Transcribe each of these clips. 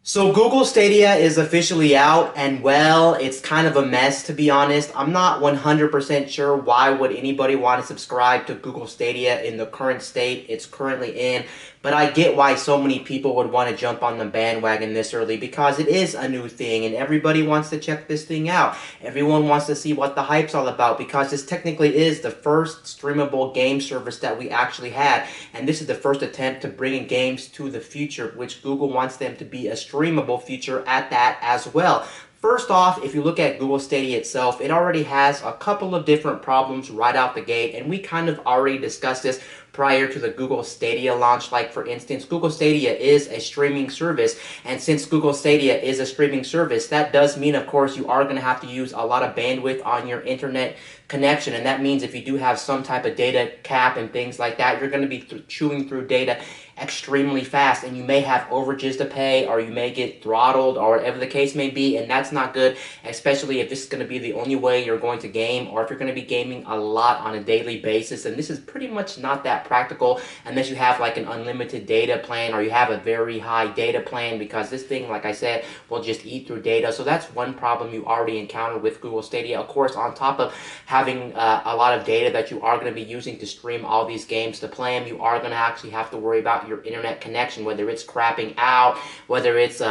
So Google Stadia is officially out, and well, it's kind of a mess, to be honest. I'm not 100% sure why would anybody want to subscribe to Google Stadia in the current state it's currently in, but I get why so many people would want to jump on the bandwagon this early because it is a new thing and everybody wants to check this thing out. Everyone wants to see what the hype's all about because this technically is the first streamable game service that we actually had, and this is the first attempt to bring games to the future, which Google wants them to be a streamable feature at that as well. First off, if you look at Google Stadia itself, it already has a couple of different problems right out the gate, and we kind of already discussed this prior to the Google Stadia launch. Like, for instance, Google Stadia is a streaming service, and since Google Stadia is a streaming service, that does mean, of course, you are going to have to use a lot of bandwidth on your internet connection, and that means if you do have some type of data cap and things like that, you're going to be chewing through data extremely fast, and you may have overages to pay, or you may get throttled, or whatever the case may be, and that's not good, especially if this is going to be the only way you're going to game, or if you're going to be gaming a lot on a daily basis. And this is pretty much not that practical unless you have like an unlimited data plan, or you have a very high data plan, because this thing, like I said, will just eat through data. So that's one problem you already encountered with Google Stadia. Of course, on top of having a lot of data that you are going to be using to stream all these games to play them, you are going to actually have to worry about your internet connection, whether it's crapping out, whether it's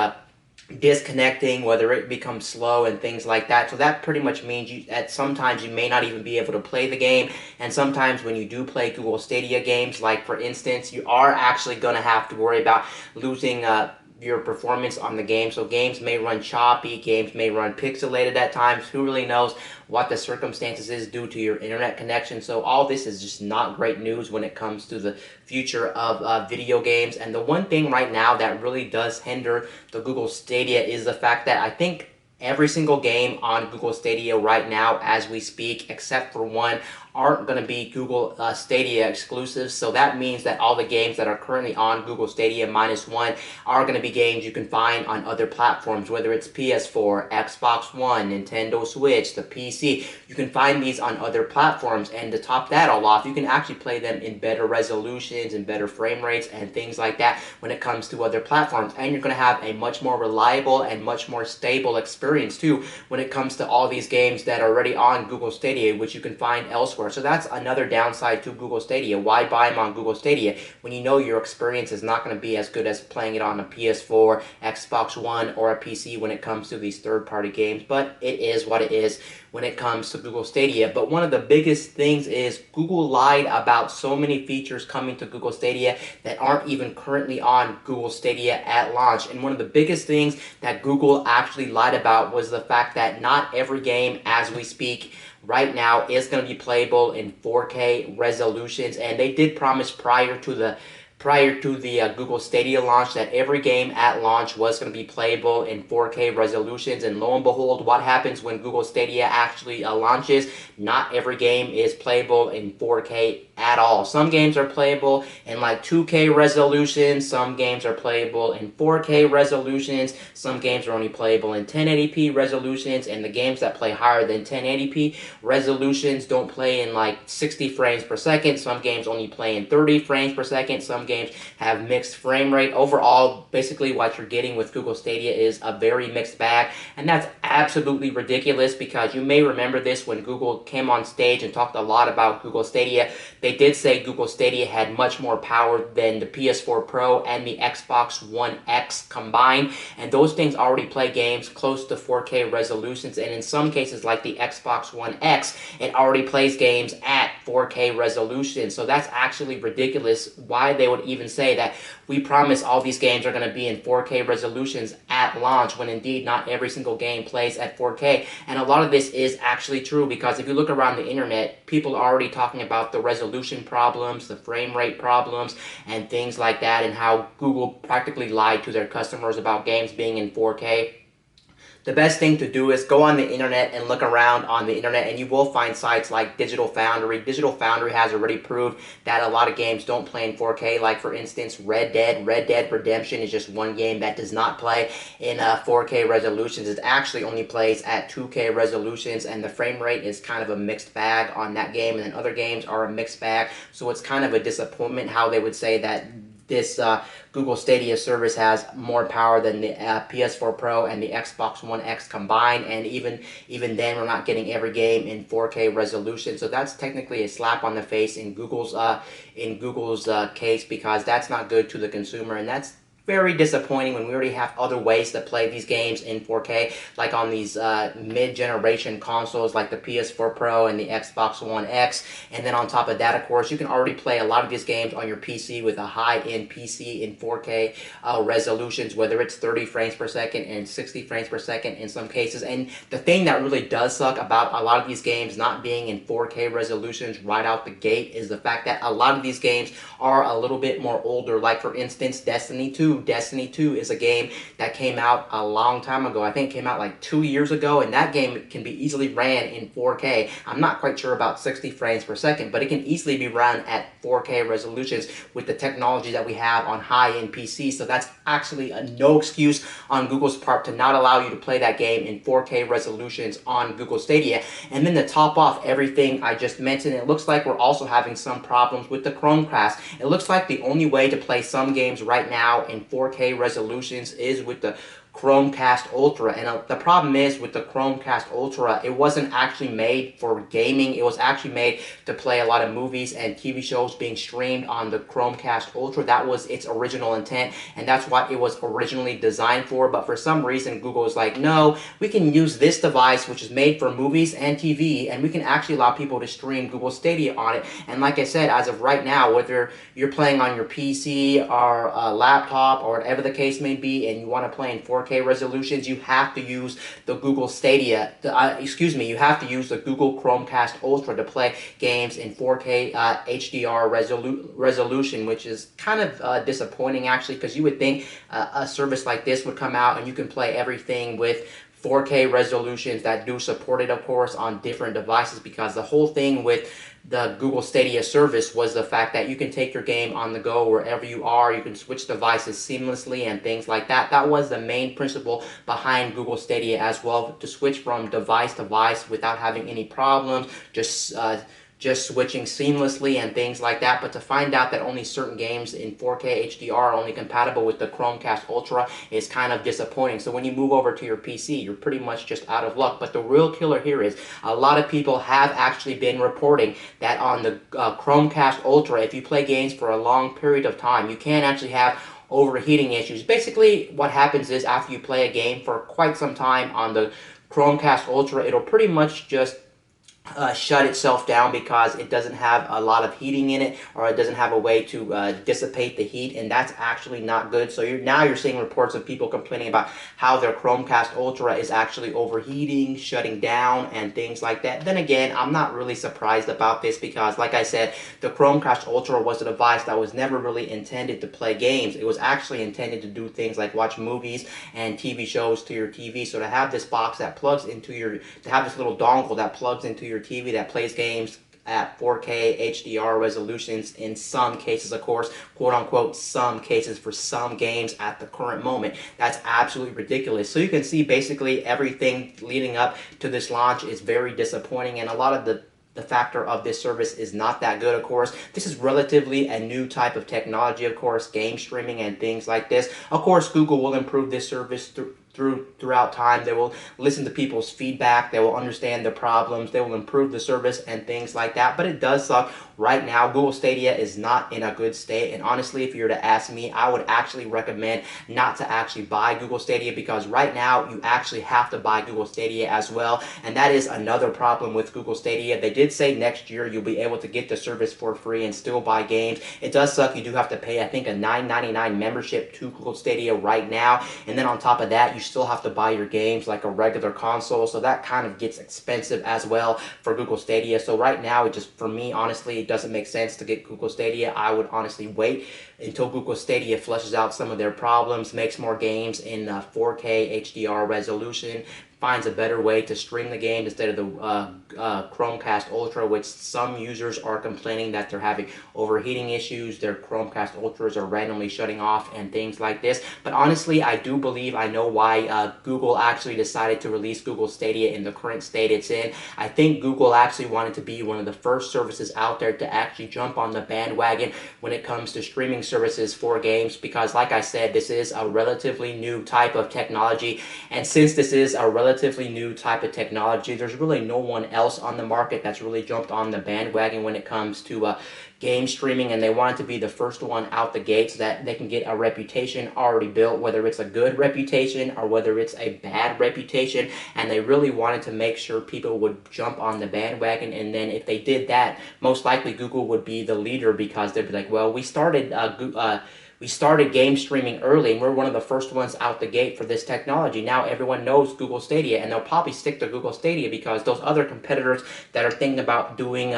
disconnecting, whether it becomes slow and things like that. So that pretty much means you at sometimes you may not even be able to play the game, and sometimes when you do play Google Stadia games, like for instance, you are actually going to have to worry about losing your performance on the game. So games may run choppy, games may run pixelated at times. Who really knows what the circumstances is due to your internet connection? So all this is just not great news when it comes to the future of video games. And the one thing right now that really does hinder the Google Stadia is the fact that I think every single game on Google Stadia right now as we speak, except for one, aren't going to be Google Stadia exclusives. So that means that all the games that are currently on Google Stadia minus one are going to be games you can find on other platforms, whether it's PS4, Xbox One, Nintendo Switch, the PC. You can find these on other platforms, and to top that all off, you can actually play them in better resolutions and better frame rates and things like that when it comes to other platforms. And you're going to have a much more reliable and much more stable experience too when it comes to all these games that are already on Google Stadia, which you can find elsewhere. So that's another downside to Google Stadia. Why buy them on Google Stadia when you know your experience is not going to be as good as playing it on a PS4, Xbox One, or a PC when it comes to these third-party games? But it is what it is when it comes to Google Stadia. But one of the biggest things is Google lied about so many features coming to Google Stadia that aren't even currently on Google Stadia at launch. And one of the biggest things that Google actually lied about was the fact that not every game as we speak right now is going to be playable in 4K resolutions, and they did promise prior to the Google Stadia launch that every game at launch was going to be playable in 4K resolutions. And lo and behold, what happens when Google Stadia actually launches? Not every game is playable in 4K at all. Some games are playable in like 2K resolutions, some games are playable in 4K resolutions, some games are only playable in 1080p resolutions, and the games that play higher than 1080p resolutions don't play in like 60 frames per second. Some games only play in 30 frames per second. Some games have mixed frame rate. Overall, basically what you're getting with Google Stadia is a very mixed bag, and that's absolutely ridiculous, because you may remember this when Google came on stage and talked a lot about Google Stadia. They did say Google Stadia had much more power than the PS4 Pro and the Xbox One X combined, and those things already play games close to 4K resolutions, and in some cases like the Xbox One X, it already plays games at 4K resolution. So that's actually ridiculous why they would even say that we promise all these games are going to be in 4K resolutions at launch, when indeed not every single game plays at 4K. And a lot of this is actually true, because if you look around the internet, people are already talking about the resolution problems, the frame rate problems, and things like that, and how Google practically lied to their customers about games being in 4K. The best thing to do is go on the internet and look around on the internet, and you will find sites like Digital Foundry. Digital Foundry has already proved that a lot of games don't play in 4K. Like, for instance, Red Dead Redemption is just one game that does not play in 4K resolutions. It actually only plays at 2K resolutions, and the frame rate is kind of a mixed bag on that game, and then other games are a mixed bag. So it's kind of a disappointment how they would say that this Google Stadia service has more power than the PS4 Pro and the Xbox One X combined, and even then we're not getting every game in 4K resolution. So that's technically a slap on the face in Google's case, because that's not good to the consumer, and that's very disappointing when we already have other ways to play these games in 4K, like on these mid-generation consoles like the PS4 Pro and the Xbox One X. And then on top of that, of course, you can already play a lot of these games on your PC with a high-end PC in 4K resolutions, whether it's 30 frames per second and 60 frames per second in some cases. And the thing that really does suck about a lot of these games not being in 4K resolutions right out the gate is the fact that a lot of these games are a little bit more older. Like, for instance, Destiny 2. Destiny 2 is a game that came out a long time ago. I think it came out like 2 years ago, and that game can be easily ran in 4K. I'm not quite sure about 60 frames per second, but it can easily be run at 4K resolutions with the technology that we have on high-end PCs. So that's actually no excuse on Google's part to not allow you to play that game in 4K resolutions on Google Stadia. And then to top off everything I just mentioned, it looks like we're also having some problems with the Chromecast. It looks like the only way to play some games right now in 4K resolutions is with the Chromecast Ultra. And the problem is with the Chromecast Ultra, it wasn't actually made for gaming. It was actually made to play a lot of movies and TV shows being streamed on the Chromecast Ultra. That was its original intent, and that's what it was originally designed for. But for some reason, Google is like, no, we can use this device, which is made for movies and TV, and we can actually allow people to stream Google Stadia on it. And like I said, as of right now, whether you're playing on your PC or a laptop or whatever the case may be, and you want to play in 4K resolutions, you have to use the Google Stadia, you have to use the Google Chromecast Ultra to play games in 4K HDR resolution, which is kind of disappointing actually, because you would think a service like this would come out and you can play everything with 4K resolutions that do support it, of course, on different devices, because the whole thing with the Google Stadia service was the fact that you can take your game on the go wherever you are. You can switch devices seamlessly and things like that. That was the main principle behind Google Stadia as well, to switch from device to device without having any problems, just switching seamlessly and things like that. But to find out that only certain games in 4K HDR are only compatible with the Chromecast Ultra is kind of disappointing. So when you move over to your PC, you're pretty much just out of luck. But the real killer here is a lot of people have actually been reporting that on the Chromecast Ultra, if you play games for a long period of time, you can actually have overheating issues. Basically, what happens is after you play a game for quite some time on the Chromecast Ultra, it'll pretty much just shut itself down because it doesn't have a lot of heating in it, or it doesn't have a way to dissipate the heat, and that's actually not good. So now you're seeing reports of people complaining about how their Chromecast Ultra is actually overheating, shutting down, and things like that. Then again, I'm not really surprised about this because, like I said, the Chromecast Ultra was a device that was never really intended to play games. It was actually intended to do things like watch movies and TV shows to your TV. So to have this box that plugs into to have this little dongle that plugs into your TV that plays games at 4K HDR resolutions in some cases, of course, quote unquote, some cases for some games at the current moment. That's absolutely ridiculous. So you can see basically everything leading up to this launch is very disappointing, and a lot of the factor of this service is not that good, of course. This is relatively a new type of technology, of course, game streaming and things like this. Of course, Google will improve this service throughout time. They will listen to people's feedback. They will understand the problems. They will improve the service and things like that. But it does suck. Right now, Google Stadia is not in a good state. And honestly, if you were to ask me, I would actually recommend not to actually buy Google Stadia, because right now you actually have to buy Google Stadia as well. And that is another problem with Google Stadia. They did say next year you'll be able to get the service for free and still buy games. It does suck. You do have to pay, I think, a $9.99 membership to Google Stadia right now. And then on top of that, you still have to buy your games like a regular console. So that kind of gets expensive as well for Google Stadia. So right now, it just, for me, honestly, it doesn't make sense to get Google Stadia. I would honestly wait until Google Stadia flushes out some of their problems, makes more games in 4K HDR resolution, finds a better way to stream the game instead of the Chromecast Ultra, which some users are complaining that they're having overheating issues, their Chromecast Ultras are randomly shutting off and things like this. But honestly, I do believe I know why Google actually decided to release Google Stadia in the current state it's in. I think Google actually wanted to be one of the first services out there to actually jump on the bandwagon when it comes to streaming services for games, because like I said, this is a relatively new type of technology, and since this is a relatively new type of technology, there's really no one else on the market that's really jumped on the bandwagon when it comes to game streaming, and they wanted to be the first one out the gate so that they can get a reputation already built, whether it's a good reputation or whether it's a bad reputation, and they really wanted to make sure people would jump on the bandwagon. And then if they did that, most likely Google would be the leader, because they'd be like, well, we started game streaming early, and we're one of the first ones out the gate for this technology. Now everyone knows Google Stadia, and they'll probably stick to Google Stadia because those other competitors that are thinking about doing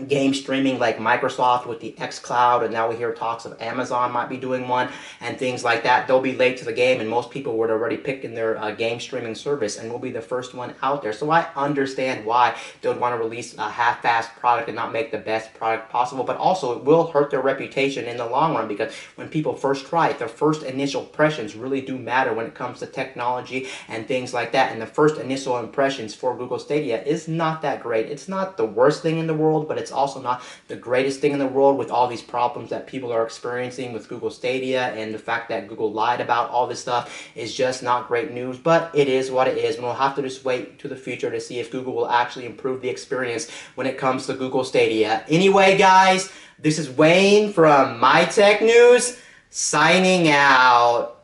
game streaming, like Microsoft with the xCloud, and now we hear talks of Amazon might be doing one and things like that, they'll be late to the game, and most people would already pick in their game streaming service, and we'll be the first one out there. So I understand why they would want to release a half-assed product and not make the best product possible, but also it will hurt their reputation in the long run, because when people first try it, their first initial impressions really do matter when it comes to technology and things like that. And the first initial impressions for Google Stadia is not that great. It's not the worst thing in the world, but it's also not the greatest thing in the world, with all these problems that people are experiencing with Google Stadia, and the fact that Google lied about all this stuff is just not great news. But it is what it is, and we'll have to just wait to the future to see if Google will actually improve the experience when it comes to Google Stadia. Anyway, guys, this is Wayne from My Tech News, signing out.